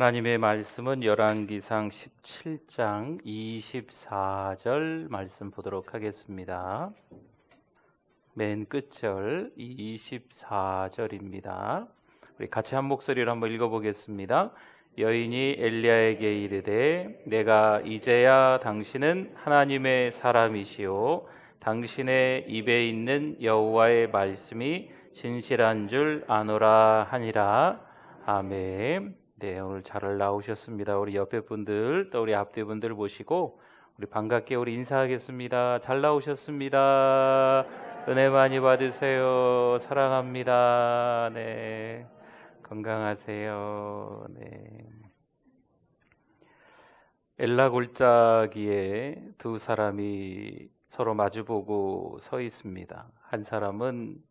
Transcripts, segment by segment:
하나님의 말씀은 열왕기상 17장 24절 말씀 보도록 하겠습니다. 맨 끝절 24절입니다. 우리 같이 한 목소리로 한번 읽어보겠습니다. 여인이 엘리야에게 이르되 내가 이제야 당신은 하나님의 사람이시오 당신의 입에 있는 여호와의 말씀이 진실한 줄 아노라 하니라. 아멘. 네, 오늘 잘 나오셨습니다. 우리 옆에 분들 또 우리 앞뒤 분들 모시고 우리 반갑게 우리 인사하겠습니다. 잘 나오셨습니다. 은혜 많이 받으세요. 사랑합니다. 네, 건강하세요. 네. 엘라 골짜기에 두 사람이 서로 마주보고 서 있습니다. 한 사람은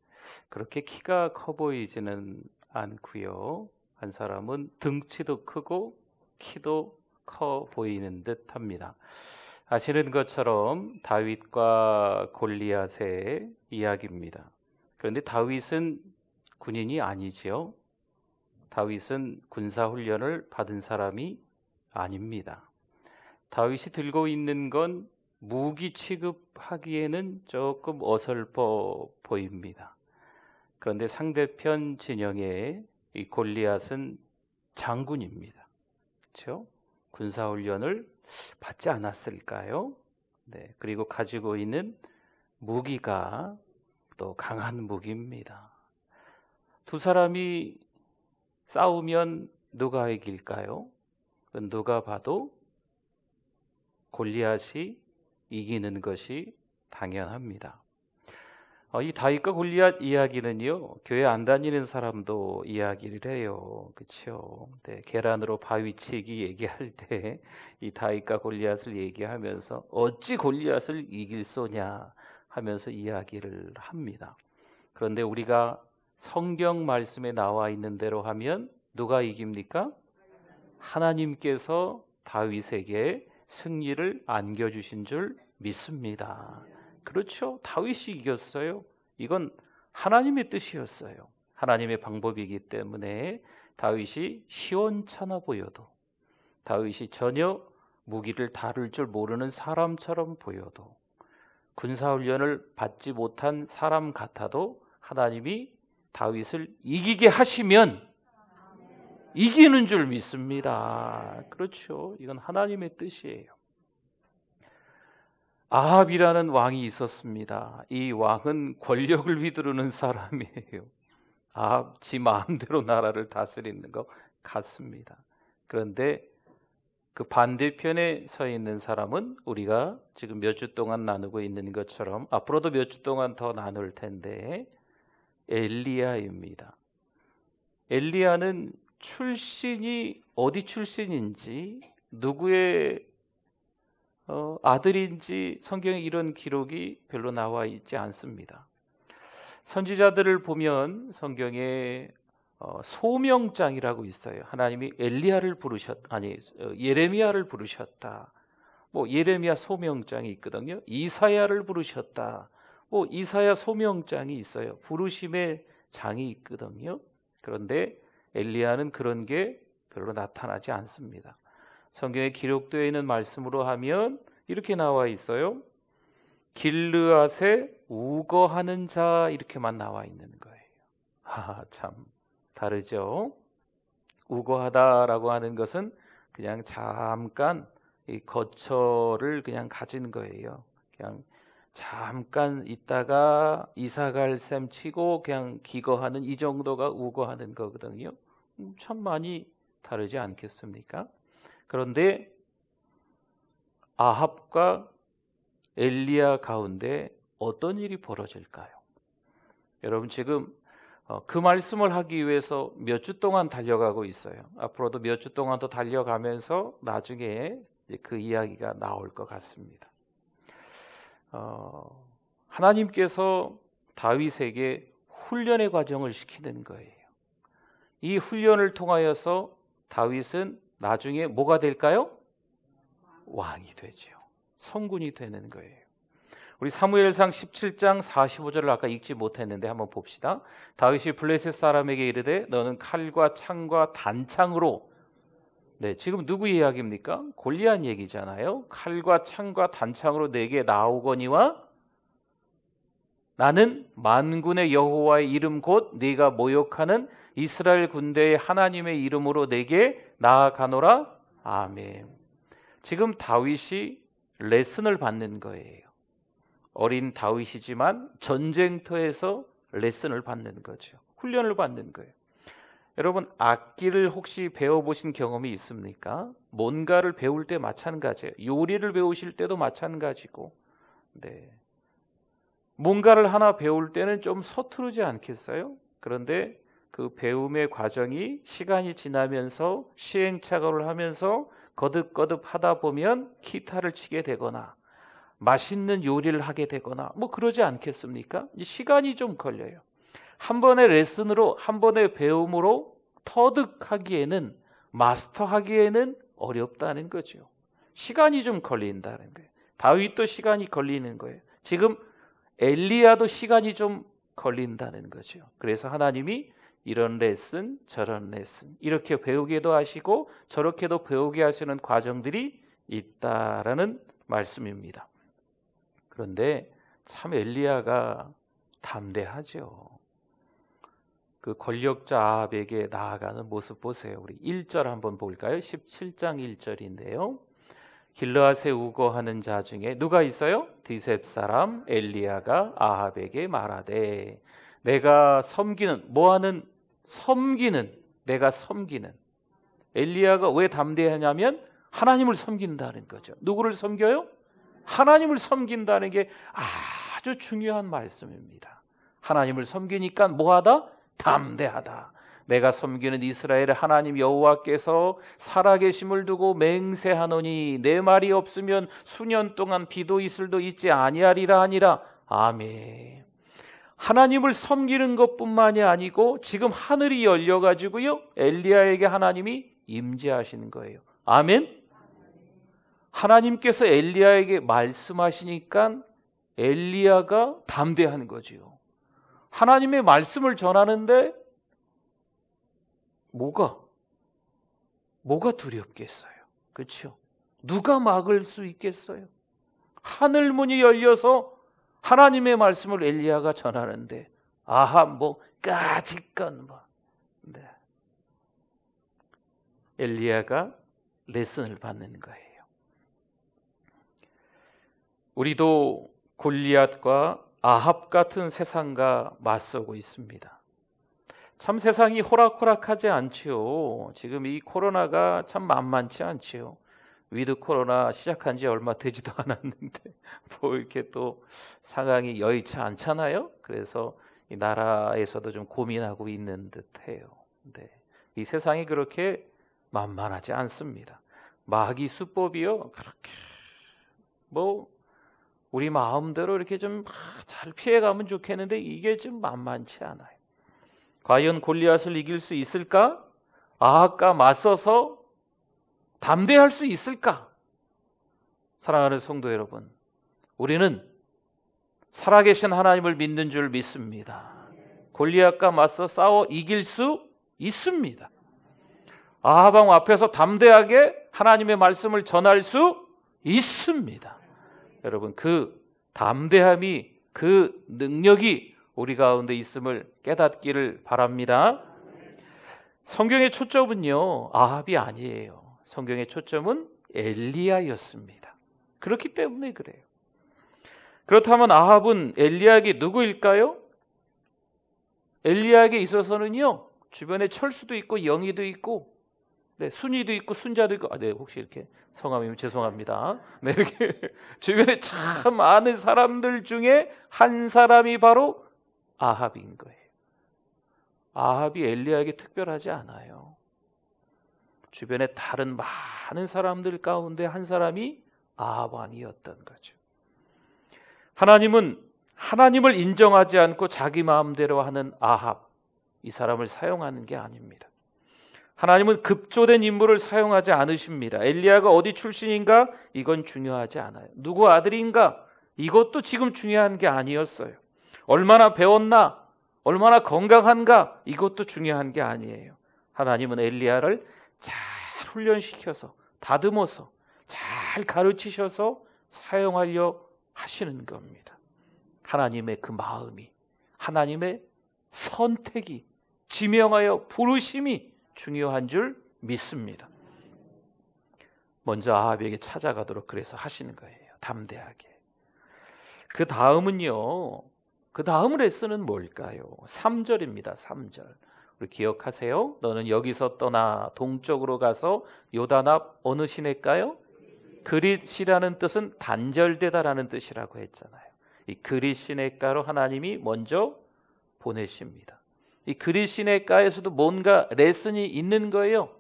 그렇게 키가 커 보이지는 않고요. 한 사람은 등치도 크고 키도 커 보이는 듯합니다. 아시는 것처럼 다윗과 골리앗의 이야기입니다. 그런데 다윗은 군인이 아니지요. 다윗은 군사훈련을 받은 사람이 아닙니다. 다윗이 들고 있는 건 무기 취급하기에는 조금 어설퍼 보입니다. 그런데 상대편 진영에 이 골리앗은 장군입니다. 그렇죠? 군사훈련을 받지 않았을까요? 네, 그리고 가지고 있는 무기가 또 강한 무기입니다. 두 사람이 싸우면 누가 이길까요? 누가 봐도 골리앗이 이기는 것이 당연합니다. 이 다윗과 골리앗 이야기는요, 교회 안 다니는 사람도 이야기를 해요. 그렇죠? 네, 계란으로 바위치기 얘기할 때 이 다윗과 골리앗을 얘기하면서 어찌 골리앗을 이길 소냐 하면서 이야기를 합니다. 그런데 우리가 성경 말씀에 나와 있는 대로 하면 누가 이깁니까? 하나님께서 다윗에게 승리를 안겨주신 줄 믿습니다. 그렇죠. 다윗이 이겼어요. 이건 하나님의 뜻이었어요. 하나님의 방법이기 때문에 다윗이 시원찮아 보여도, 다윗이 전혀 무기를 다룰 줄 모르는 사람처럼 보여도, 군사훈련을 받지 못한 사람 같아도 하나님이 다윗을 이기게 하시면 이기는 줄 믿습니다. 그렇죠. 이건 하나님의 뜻이에요. 아합이라는 왕이 있었습니다. 이 왕은 권력을 휘두르는 사람이에요. 아합 지 마음대로 나라를 다스리는 것 같습니다. 그런데 그 반대편에 서 있는 사람은 우리가 지금 몇 주 동안 나누고 있는 것처럼 앞으로도 몇 주 동안 더 나눌 텐데 엘리야입니다. 엘리야는 출신이 어디 출신인지 누구의 아들인지 성경에 이런 기록이 별로 나와 있지 않습니다. 선지자들을 보면 성경에 소명장이라고 있어요. 하나님이 예레미야를 부르셨다. 예레미야 소명장이 있거든요. 이사야를 부르셨다. 이사야 소명장이 있어요. 부르심의 장이 있거든요. 그런데 엘리야는 그런 게 별로 나타나지 않습니다. 성경에 기록되어 있는 말씀으로 하면 이렇게 나와 있어요. 길르앗에 우거하는 자 이렇게만 나와 있는 거예요. 참 다르죠. 우거하다라고 하는 것은 그냥 잠깐 이 거처를 그냥 가진 거예요. 그냥 잠깐 있다가 이사갈 셈 치고 그냥 기거하는 이 정도가 우거하는 거거든요. 참 많이 다르지 않겠습니까? 그런데 아합과 엘리야 가운데 어떤 일이 벌어질까요? 여러분 지금 그 말씀을 하기 위해서 몇 주 동안 달려가고 있어요. 앞으로도 몇 주 동안 더 달려가면서 나중에 그 이야기가 나올 것 같습니다. 하나님께서 다윗에게 훈련의 과정을 시키는 거예요. 이 훈련을 통하여서 다윗은 나중에 뭐가 될까요? 왕이 되죠. 성군이 되는 거예요. 우리 사무엘상 17장 45절을 아까 읽지 못했는데 한번 봅시다. 다윗이 블레셋 사람에게 이르되 너는 칼과 창과 단창으로 네, 지금 누구 이야기입니까? 골리앗 얘기잖아요. 칼과 창과 단창으로 내게 나오거니와 나는 만군의 여호와의 이름 곧 네가 모욕하는 이스라엘 군대의 하나님의 이름으로 내게 나아가노라. 아멘. 지금 다윗이 레슨을 받는 거예요. 어린 다윗이지만 전쟁터에서 레슨을 받는 거죠. 훈련을 받는 거예요. 여러분, 악기를 혹시 배워보신 경험이 있습니까? 뭔가를 배울 때 마찬가지예요. 요리를 배우실 때도 마찬가지고, 네. 뭔가를 하나 배울 때는 좀 서투르지 않겠어요? 그런데 그 배움의 과정이 시간이 지나면서 시행착오를 하면서 거듭거듭 하다 보면 기타를 치게 되거나 맛있는 요리를 하게 되거나 뭐 그러지 않겠습니까? 시간이 좀 걸려요. 한 번의 레슨으로, 한 번의 배움으로 터득하기에는, 마스터하기에는 어렵다는 거죠. 시간이 좀 걸린다는 거예요. 다윗도 시간이 걸리는 거예요. 지금 엘리야도 시간이 좀 걸린다는 거죠. 그래서 하나님이 이런 레슨, 저런 레슨, 이렇게 배우게도 하시고 저렇게도 배우게 하시는 과정들이 있다라는 말씀입니다. 그런데 참 엘리야가 담대하죠. 그 권력자 아합에게 나아가는 모습 보세요. 우리 1절 한번 볼까요? 17장 1절인데요. 길르앗에 우거하는 자 중에 누가 있어요? 디셉 사람 엘리야가 아합에게 말하되 내가 섬기는, 뭐하는? 섬기는, 내가 섬기는. 엘리야가 왜 담대하냐면 하나님을 섬긴다는 거죠. 누구를 섬겨요? 하나님을 섬긴다는 게 아주 중요한 말씀입니다. 하나님을 섬기니까 뭐하다? 담대하다. 내가 섬기는 이스라엘의 하나님 여호와께서 살아계심을 두고 맹세하노니 내 말이 없으면 수년 동안 비도 이슬도 있지 아니하리라 하니라. 아멘. 하나님을 섬기는 것뿐만이 아니고 지금 하늘이 열려가지고요, 엘리야에게 하나님이 임재하시는 거예요. 아멘. 하나님께서 엘리야에게 말씀하시니까 엘리야가 담대한 거지요. 하나님의 말씀을 전하는데 뭐가 두렵겠어요? 그렇죠? 누가 막을 수 있겠어요? 하늘 문이 열려서 하나님의 말씀을 엘리야가 전하는데 아합 뭐 까짓건 뭐. 네. 엘리야가 레슨을 받는 거예요. 우리도 골리앗과 아합 같은 세상과 맞서고 있습니다. 참 세상이 호락호락하지 않지요. 지금 이 코로나가 참 만만치 않지요. 위드 코로나 시작한 지 얼마 되지도 않았는데 뭐 이렇게 또 상황이 여의치 않잖아요. 그래서 이 나라에서도 좀 고민하고 있는 듯해요. 네. 이 세상이 그렇게 만만하지 않습니다. 마귀 수법이요, 그렇게 뭐 우리 마음대로 이렇게 좀 잘 피해가면 좋겠는데 이게 좀 만만치 않아요. 과연 골리앗을 이길 수 있을까? 아합과 맞서서 담대할 수 있을까? 사랑하는 성도 여러분, 우리는 살아계신 하나님을 믿는 줄 믿습니다. 골리앗과 맞서 싸워 이길 수 있습니다. 아합 왕 앞에서 담대하게 하나님의 말씀을 전할 수 있습니다. 여러분, 그 담대함이, 그 능력이 우리 가운데 있음을 깨닫기를 바랍니다. 성경의 초점은요, 아합이 아니에요. 성경의 초점은 엘리야였습니다. 그렇기 때문에 그래요. 그렇다면 아합은 엘리야에게 누구일까요? 엘리야에게 있어서는요, 주변에 철수도 있고 영의도 있고, 네, 순이도 있고 순자도 있고, 네, 혹시 이렇게 성함이면 죄송합니다. 네, 이렇게 주변에 참 많은 사람들 중에 한 사람이 바로 아합인 거예요. 아합이 엘리야에게 특별하지 않아요. 주변에 다른 많은 사람들 가운데 한 사람이 아합 왕이었던 거죠. 하나님은 하나님을 인정하지 않고 자기 마음대로 하는 아합, 이 사람을 사용하는 게 아닙니다. 하나님은 급조된 인물을 사용하지 않으십니다. 엘리야가 어디 출신인가? 이건 중요하지 않아요. 누구 아들인가? 이것도 지금 중요한 게 아니었어요. 얼마나 배웠나? 얼마나 건강한가? 이것도 중요한 게 아니에요. 하나님은 엘리야를 잘 훈련시켜서 다듬어서 잘 가르치셔서 사용하려 하시는 겁니다. 하나님의 그 마음이, 하나님의 선택이, 지명하여 부르심이 중요한 줄 믿습니다. 먼저 아합에게 찾아가도록 그래서 하시는 거예요. 담대하게. 그 다음은요, 그 다음 레슨은 뭘까요? 3절입니다. 3절. 우리 기억하세요? 너는 여기서 떠나 동쪽으로 가서 요단 앞 어느 시내일까요? 그릿이라는 뜻은 단절되다라는 뜻이라고 했잖아요. 이 그릿 시내가로 하나님이 먼저 보내십니다. 이 그릿 시내가에서도 뭔가 레슨이 있는 거예요.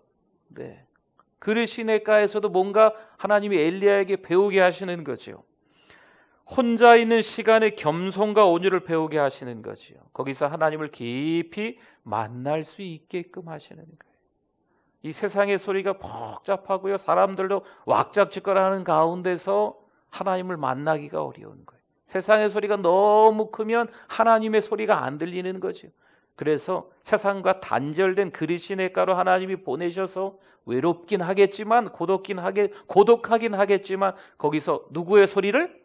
네. 그릿 시내가에서도 뭔가 하나님이 엘리야에게 배우게 하시는 거죠. 혼자 있는 시간에 겸손과 온유를 배우게 하시는 거지요. 거기서 하나님을 깊이 만날 수 있게끔 하시는 거예요. 이 세상의 소리가 복잡하고요, 사람들도 왁작지껄하는 가운데서 하나님을 만나기가 어려운 거예요. 세상의 소리가 너무 크면 하나님의 소리가 안 들리는 거죠. 그래서 세상과 단절된 그리시네가로 하나님이 보내셔서 외롭긴 하겠지만 고독하긴 하겠지만 거기서 누구의 소리를?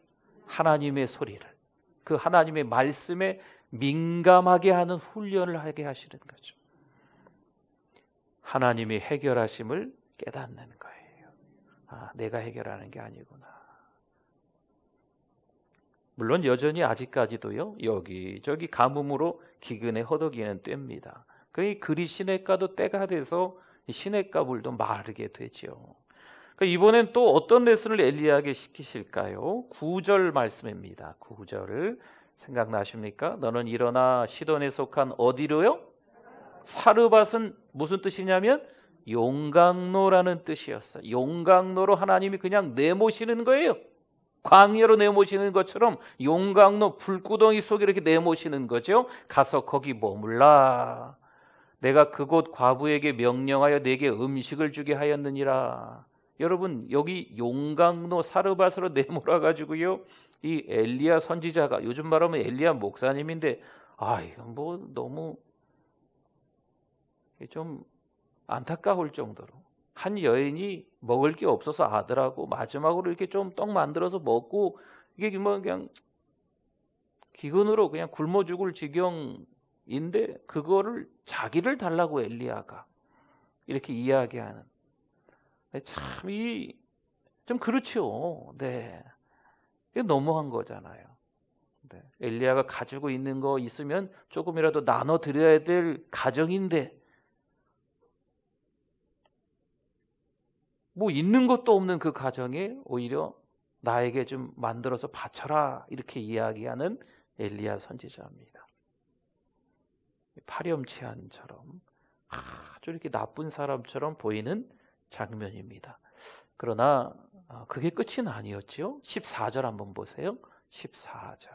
하나님의 소리를, 그 하나님의 말씀에 민감하게 하는 훈련을 하게 하시는 거죠. 하나님이 해결하심을 깨닫는 거예요. 아, 내가 해결하는 게 아니구나. 물론 여전히 아직까지도요, 여기저기 가뭄으로 기근에 허덕이는 때입니다. 그 그리 시냇가도 때가 돼서 시냇가 물도 마르게 되죠. 이번엔 또 어떤 레슨을 엘리야에게 시키실까요? 9절 말씀입니다. 9절을 생각나십니까? 너는 일어나 시돈에 속한 어디로요? 사르밧은 무슨 뜻이냐면 용광로라는 뜻이었어요. 용광로로 하나님이 그냥 내모시는 거예요. 광야로 내모시는 것처럼 용광로 불구덩이 속에 이렇게 내모시는 거죠. 가서 거기 머물라. 내가 그곳 과부에게 명령하여 내게 음식을 주게 하였느니라. 여러분, 여기 용광로 사르밧으로 내몰아 가지고요, 이 엘리야 선지자가, 요즘 말하면 엘리야 목사님인데, 이건 뭐 너무 좀 안타까울 정도로 한 여인이 먹을 게 없어서 아들하고 마지막으로 이렇게 좀 떡 만들어서 먹고, 이게 뭐 그냥 기근으로 그냥 굶어 죽을 지경인데 그거를 자기를 달라고 엘리야가 이렇게 이야기하는, 참 좀 그렇죠. 네, 이게 너무한 거잖아요. 네. 엘리야가 가지고 있는 거 있으면 조금이라도 나눠 드려야 될 가정인데 뭐 있는 것도 없는 그 가정에 오히려 나에게 좀 만들어서 바쳐라 이렇게 이야기하는 엘리야 선지자입니다. 파렴치한처럼 아주 이렇게 나쁜 사람처럼 보이는 장면입니다. 그러나 그게 끝은 아니었죠. 14절 한번 보세요. 14절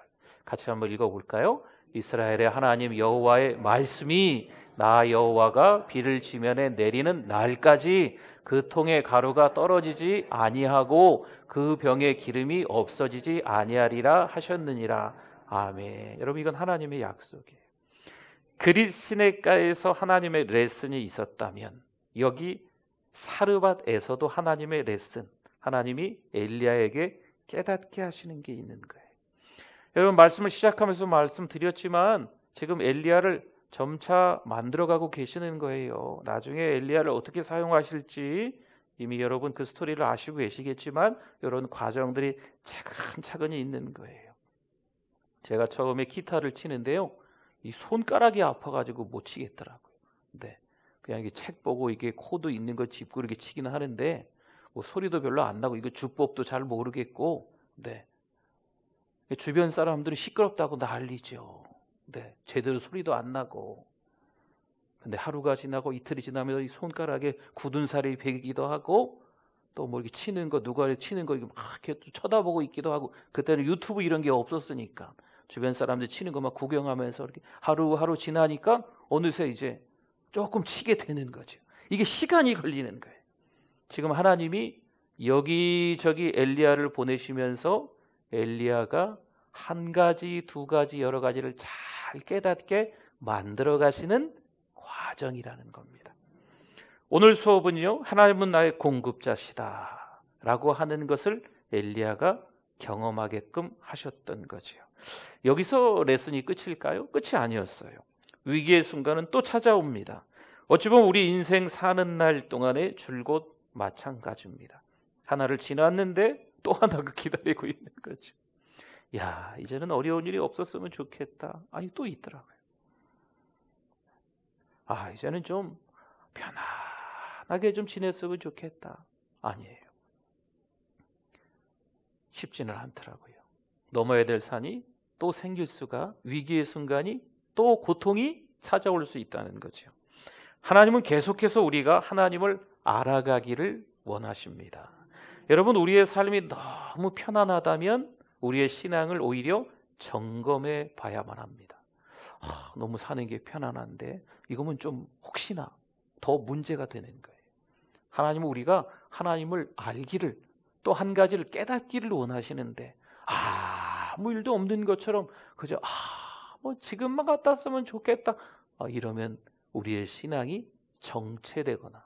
같이 한번 읽어볼까요? 이스라엘의 하나님 여호와의 말씀이 나 여호와가 비를 지면에 내리는 날까지 그 통에 가루가 떨어지지 아니하고 그 병에 기름이 없어지지 아니하리라 하셨느니라. 아멘. 여러분, 이건 하나님의 약속이에요. 그릿 시냇가에서 하나님의 레슨이 있었다면 여기 사르밧에서도 하나님의 레슨, 하나님이 엘리야에게 깨닫게 하시는 게 있는 거예요. 여러분, 말씀을 시작하면서 말씀드렸지만 지금 엘리야를 점차 만들어가고 계시는 거예요. 나중에 엘리야를 어떻게 사용하실지 이미 여러분 그 스토리를 아시고 계시겠지만 이런 과정들이 차근차근히 있는 거예요. 제가 처음에 기타를 치는데요, 이 손가락이 아파가지고 못 치겠더라고요. 네, 그냥 이게 책 보고 이게 코드 있는 거 짚고 이렇게 치기는 하는데 뭐 소리도 별로 안 나고 이거 주법도 잘 모르겠고, 네, 주변 사람들이 시끄럽다고 난리죠. 네, 제대로 소리도 안 나고. 근데 하루가 지나고 이틀이 지나면 이 손가락에 굳은 살이 배기도 하고 또 뭐 이렇게 치는 거, 누가 치는 거 막 이렇게 쳐다보고 있기도 하고, 그때는 유튜브 이런 게 없었으니까 주변 사람들 치는 거 막 구경하면서 이렇게 하루하루 지나니까 어느새 이제 조금 치게 되는 거죠. 이게 시간이 걸리는 거예요. 지금 하나님이 여기저기 엘리야를 보내시면서 엘리야가 한 가지, 두 가지, 여러 가지를 잘 깨닫게 만들어 가시는 과정이라는 겁니다. 오늘 수업은요, 하나님은 나의 공급자시다 라고 하는 것을 엘리야가 경험하게끔 하셨던 거죠. 여기서 레슨이 끝일까요? 끝이 아니었어요. 위기의 순간은 또 찾아옵니다. 어찌 보면 우리 인생 사는 날 동안의 줄곧 마찬가지입니다. 하나를 지났는데 또 하나가 기다리고 있는 거죠. 야, 이제는 어려운 일이 없었으면 좋겠다. 아니, 또 있더라고요. 아, 이제는 좀 편안하게 좀 지냈으면 좋겠다. 아니에요. 쉽지는 않더라고요. 넘어야 될 산이 또 생길 수가, 위기의 순간이 또 고통이 찾아올 수 있다는 거죠. 하나님은 계속해서 우리가 하나님을 알아가기를 원하십니다. 여러분, 우리의 삶이 너무 편안하다면 우리의 신앙을 오히려 점검해 봐야만 합니다. 너무 사는 게 편안한데 이거면 좀 혹시나 더 문제가 되는 거예요. 하나님은 우리가 하나님을 알기를, 또 한 가지를 깨닫기를 원하시는데 아무 일도 없는 것처럼 그저 뭐 지금만 갔다 왔으면 좋겠다 이러면 우리의 신앙이 정체되거나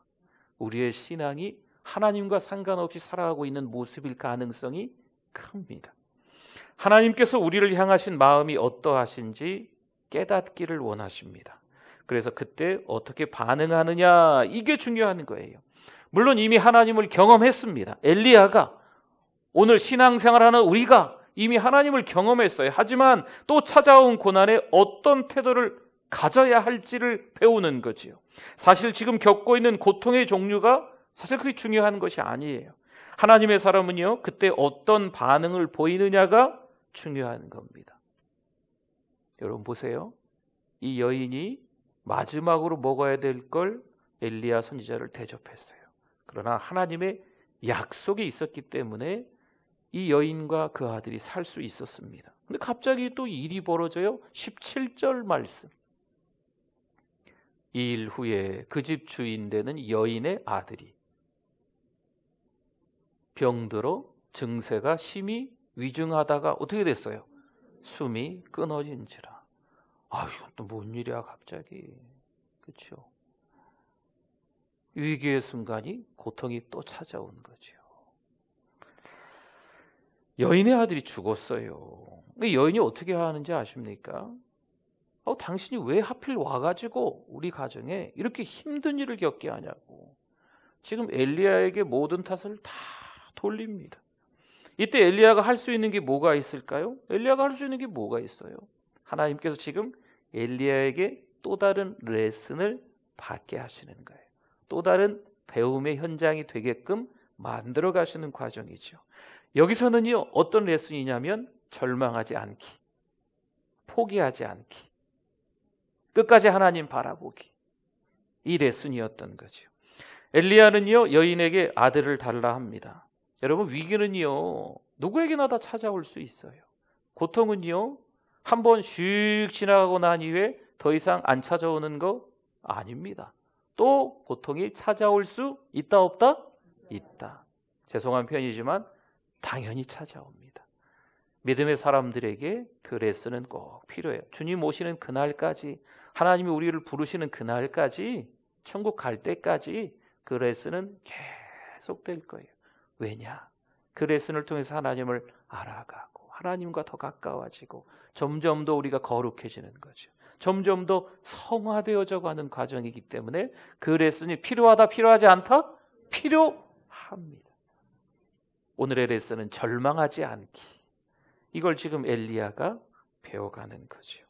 우리의 신앙이 하나님과 상관없이 살아가고 있는 모습일 가능성이 큽니다. 하나님께서 우리를 향하신 마음이 어떠하신지 깨닫기를 원하십니다. 그래서 그때 어떻게 반응하느냐, 이게 중요한 거예요. 물론 이미 하나님을 경험했습니다. 엘리야가, 오늘 신앙생활하는 우리가 이미 하나님을 경험했어요. 하지만 또 찾아온 고난에 어떤 태도를 가져야 할지를 배우는 거지요. 사실 지금 겪고 있는 고통의 종류가 사실 그게 중요한 것이 아니에요. 하나님의 사람은요, 그때 어떤 반응을 보이느냐가 중요한 겁니다. 여러분 보세요. 이 여인이 마지막으로 먹어야 될 걸 엘리야 선지자를 대접했어요. 그러나 하나님의 약속이 있었기 때문에 이 여인과 그 아들이 살 수 있었습니다. 근데 갑자기 또 일이 벌어져요. 17절 말씀. 이 일 후에 그 집 주인 되는 여인의 아들이 병들어 증세가 심히 위중하다가 어떻게 됐어요? 숨이 끊어진지라. 이건 또 뭔 일이야 갑자기. 그렇죠? 위기의 순간이, 고통이 또 찾아온 거죠. 여인의 아들이 죽었어요. 여인이 어떻게 하는지 아십니까? 당신이 왜 하필 와가지고 우리 가정에 이렇게 힘든 일을 겪게 하냐고. 지금 엘리야에게 모든 탓을 다 돌립니다. 이때 엘리야가 할 수 있는 게 뭐가 있을까요? 엘리야가 할 수 있는 게 뭐가 있어요? 하나님께서 지금 엘리야에게 또 다른 레슨을 받게 하시는 거예요. 또 다른 배움의 현장이 되게끔 만들어 가시는 과정이죠. 여기서는요, 어떤 레슨이냐면 절망하지 않기, 포기하지 않기, 끝까지 하나님 바라보기, 이 레슨이었던 거죠. 엘리야는요, 여인에게 아들을 달라 합니다. 여러분, 위기는요, 누구에게나 다 찾아올 수 있어요. 고통은요, 한번 슉 지나가고 난 이후에 더 이상 안 찾아오는 거 아닙니다. 또 고통이 찾아올 수 있다 없다? 있다. 죄송한 편이지만 당연히 찾아옵니다. 믿음의 사람들에게 그 레슨은 꼭 필요해요. 주님 오시는 그날까지, 하나님이 우리를 부르시는 그날까지, 천국 갈 때까지 그 레슨은 계속될 거예요. 왜냐? 그 레슨을 통해서 하나님을 알아가고 하나님과 더 가까워지고 점점 더 우리가 거룩해지는 거죠. 점점 더 성화되어져 가는 과정이기 때문에 그 레슨이 필요하다, 필요하지 않다? 필요합니다. 오늘의 레슨은 절망하지 않기. 이걸 지금 엘리야가 배워가는 거죠.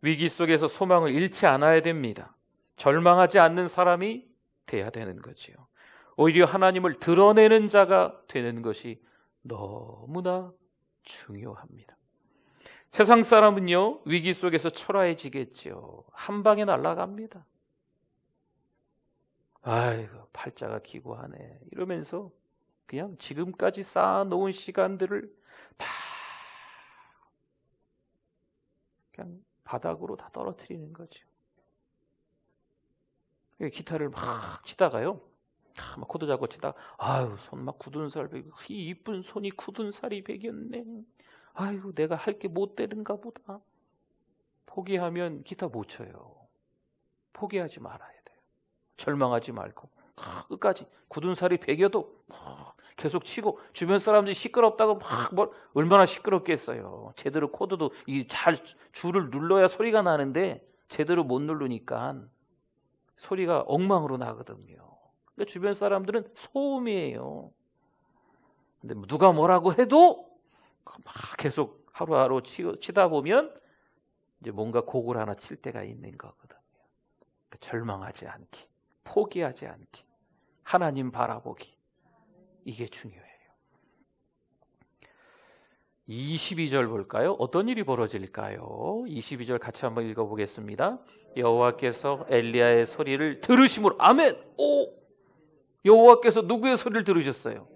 위기 속에서 소망을 잃지 않아야 됩니다. 절망하지 않는 사람이 돼야 되는 거지요. 오히려 하나님을 드러내는 자가 되는 것이 너무나 중요합니다. 세상 사람은요, 위기 속에서 초라해지겠죠. 한 방에 날아갑니다. 아이고, 팔자가 기구하네 이러면서 그냥 지금까지 쌓아놓은 시간들을 다 그냥 바닥으로 다 떨어뜨리는 거죠. 기타를 막 치다가요, 막 코드 잡고 치다가 손 막 굳은 살 베기, 이 이쁜 손이 굳은 살이 베겼네. 내가 할 게 못 되는가 보다. 포기하면 기타 못 쳐요. 포기하지 말아야 돼요. 절망하지 말고 끝까지 굳은 살이 배겨도 계속 치고, 주변 사람들이 시끄럽다고 얼마나 시끄럽겠어요. 제대로 코드도 잘 줄을 눌러야 소리가 나는데 제대로 못 누르니까 소리가 엉망으로 나거든요. 그러니까 주변 사람들은 소음이에요. 근데 누가 뭐라고 해도 막 계속 하루하루 치다 보면 이제 뭔가 곡을 하나 칠 때가 있는 거거든요. 그러니까 절망하지 않기, 포기하지 않기, 하나님 바라보기, 이게 중요해요. 22절 볼까요? 어떤 일이 벌어질까요? 22절 같이 한번 읽어보겠습니다. 여호와께서 엘리야의 소리를 들으심으로, 아멘! 오! 여호와께서 누구의 소리를 들으셨어요?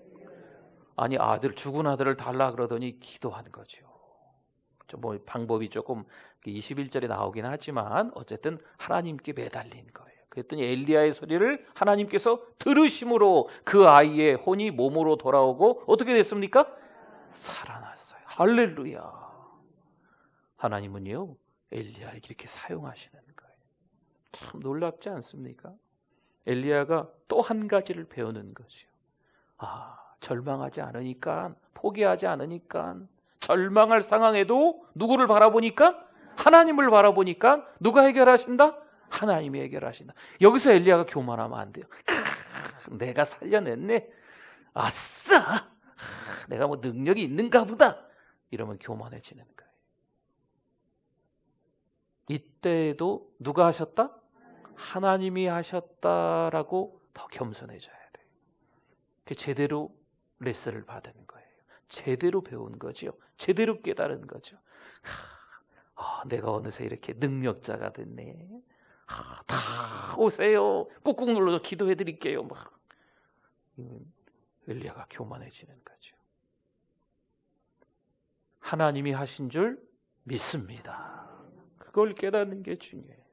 아니, 죽은 아들을 달라 그러더니 기도한 거죠. 뭐 방법이 조금 21절에 나오긴 하지만 어쨌든 하나님께 매달린 거예요. 그랬더니 엘리야의 소리를 하나님께서 들으심으로 그 아이의 혼이 몸으로 돌아오고 어떻게 됐습니까? 살아났어요. 할렐루야. 하나님은요, 엘리야를 이렇게 사용하시는 거예요. 참 놀랍지 않습니까? 엘리야가 또 한 가지를 배우는 거죠. 절망하지 않으니까, 포기하지 않으니까, 절망할 상황에도 누구를 바라보니까? 하나님을 바라보니까 누가 해결하신다? 하나님이 해결하신다. 여기서 엘리야가 교만하면 안 돼요. 내가 살려냈네. 아싸! 내가 뭐 능력이 있는가 보다. 이러면 교만해지는 거예요. 이때에도 누가 하셨다? 하나님이 하셨다라고 더 겸손해져야 돼요. 제대로 레슨을 받은 거예요. 제대로 배운 거죠. 제대로 깨달은 거죠. 내가 어느새 이렇게 능력자가 됐네. 다 오세요. 꾹꾹 눌러서 기도해 드릴게요. 엘리야가 교만해지는 거죠. 하나님이 하신 줄 믿습니다. 그걸 깨닫는 게 중요해요.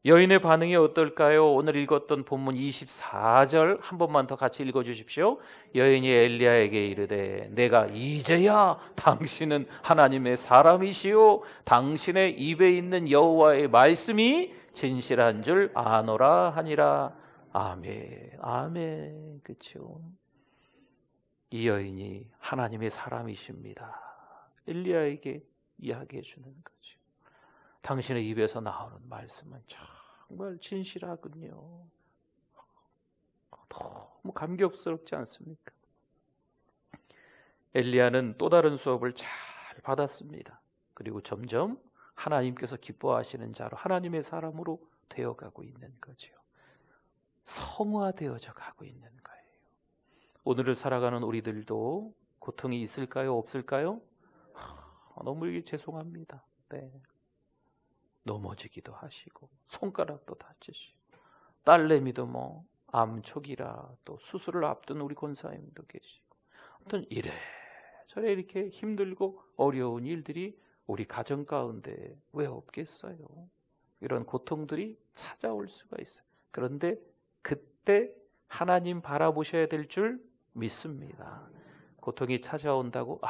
여인의 반응이 어떨까요? 오늘 읽었던 본문 24절 한 번만 더 같이 읽어주십시오. 여인이 엘리야에게 이르되 내가 이제야 당신은 하나님의 사람이시오 당신의 입에 있는 여호와의 말씀이 진실한 줄 아노라 하니라. 아멘. 아멘. 그렇죠. 이 여인이 하나님의 사람이십니다. 엘리야에게 이야기해 주는 거죠. 당신의 입에서 나오는 말씀은 정말 진실하군요. 너무 감격스럽지 않습니까? 엘리야는 또 다른 수업을 잘 받았습니다. 그리고 점점 하나님께서 기뻐하시는 자로, 하나님의 사람으로 되어가고 있는 거죠. 성화되어져 가고 있는 거예요. 오늘을 살아가는 우리들도 고통이 있을까요? 없을까요? 너무 죄송합니다. 네. 넘어지기도 하시고 손가락도 다치시고 딸내미도 암초기라 또 수술을 앞둔 우리 권사님도 계시고 어떤 이래저래 이렇게 힘들고 어려운 일들이 우리 가정 가운데 왜 없겠어요? 이런 고통들이 찾아올 수가 있어요. 그런데 그때 하나님 바라보셔야 될 줄 믿습니다. 고통이 찾아온다고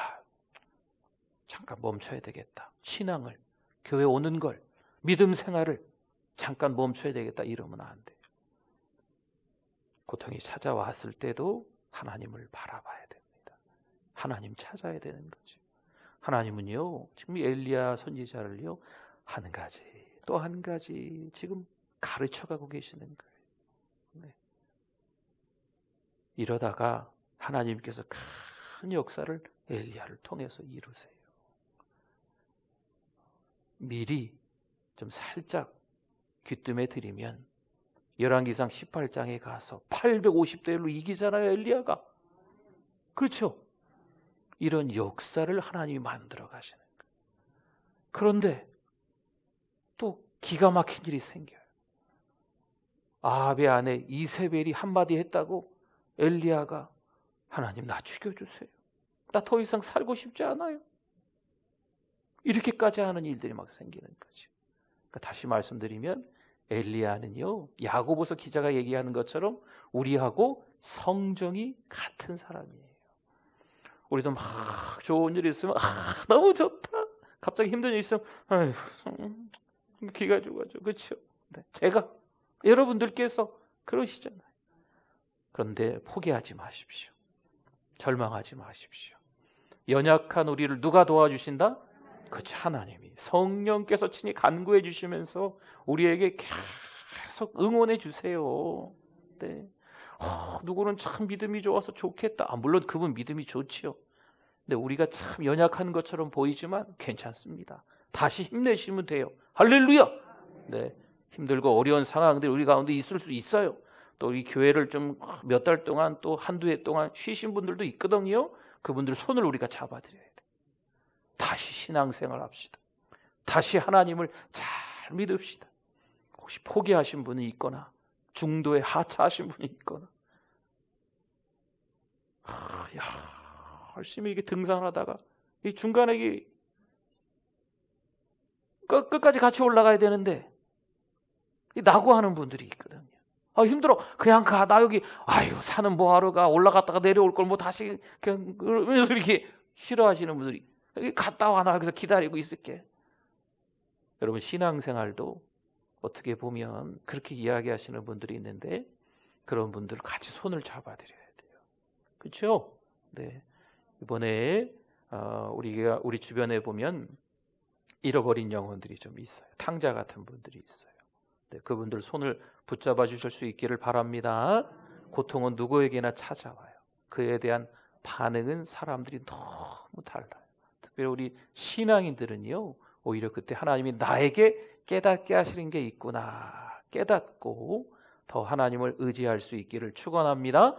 잠깐 멈춰야 되겠다. 신앙을, 교회 오는 걸, 믿음 생활을 잠깐 멈춰야 되겠다 이러면 안 돼요. 고통이 찾아왔을 때도 하나님을 바라봐야 됩니다. 하나님 찾아야 되는 거죠. 하나님은요, 지금 엘리야 선지자를요, 한 가지 또 한 가지 지금 가르쳐가고 계시는 거예요. 네. 이러다가 하나님께서 큰 역사를 엘리야를 통해서 이루세요. 미리 좀 살짝 귀뜸해 드리면 열왕기상 18장에 가서 850대 1로 이기잖아요, 엘리야가. 그렇죠? 이런 역사를 하나님이 만들어 가시는 거예요. 그런데 또 기가 막힌 일이 생겨요. 아합의 아내 이세벨이 한마디 했다고 엘리야가 하나님 나 죽여주세요. 나 더 이상 살고 싶지 않아요. 이렇게까지 하는 일들이 막 생기는 거죠. 그러니까 다시 말씀드리면 엘리야는요, 야고보서 기자가 얘기하는 것처럼 우리하고 성정이 같은 사람이에요. 우리도 막 좋은 일이 있으면 너무 좋다. 갑자기 힘든 일이 있으면 기가 죽어져. 그렇죠? 네, 제가 여러분들께서 그러시잖아요. 그런데 포기하지 마십시오. 절망하지 마십시오. 연약한 우리를 누가 도와주신다? 그렇지, 하나님이, 성령께서 친히 간구해 주시면서 우리에게 계속 응원해 주세요. 네. 누구는 참 믿음이 좋아서 좋겠다. 물론 그분 믿음이 좋지요. 근데 우리가 참 연약한 것처럼 보이지만 괜찮습니다. 다시 힘내시면 돼요. 할렐루야. 네, 힘들고 어려운 상황들이 우리 가운데 있을 수 있어요. 또 우리 교회를 좀 몇 달 동안 또 한두 해 동안 쉬신 분들도 있거든요. 그분들 손을 우리가 잡아드려야 돼요. 다시 신앙생활 합시다. 다시 하나님을 잘 믿읍시다. 혹시 포기하신 분이 있거나 중도에 하차하신 분이 있거나, 열심히 이게 등산하다가 이 중간에 이 끝까지 같이 올라가야 되는데 낙오하는 분들이 있거든요. 힘들어, 그냥 가, 나 여기 산은 뭐하러 가, 올라갔다가 내려올 걸 뭐 다시 그냥, 그러면서 이렇게 싫어하시는 분들이, 여기 갔다 와, 나 여기서 기다리고 있을게. 여러분, 신앙생활도 어떻게 보면 그렇게 이야기하시는 분들이 있는데 그런 분들을 같이 손을 잡아드려야 돼요. 그렇죠? 네. 이번에 우리 주변에 보면 잃어버린 영혼들이 좀 있어요. 탕자 같은 분들이 있어요. 네, 그분들 손을 붙잡아 주실 수 있기를 바랍니다. 고통은 누구에게나 찾아와요. 그에 대한 반응은 사람들이 너무 달라요. 특별히 우리 신앙인들은요, 오히려 그때 하나님이 나에게 깨닫게 하시는 게 있구나 깨닫고 더 하나님을 의지할 수 있기를 축원합니다.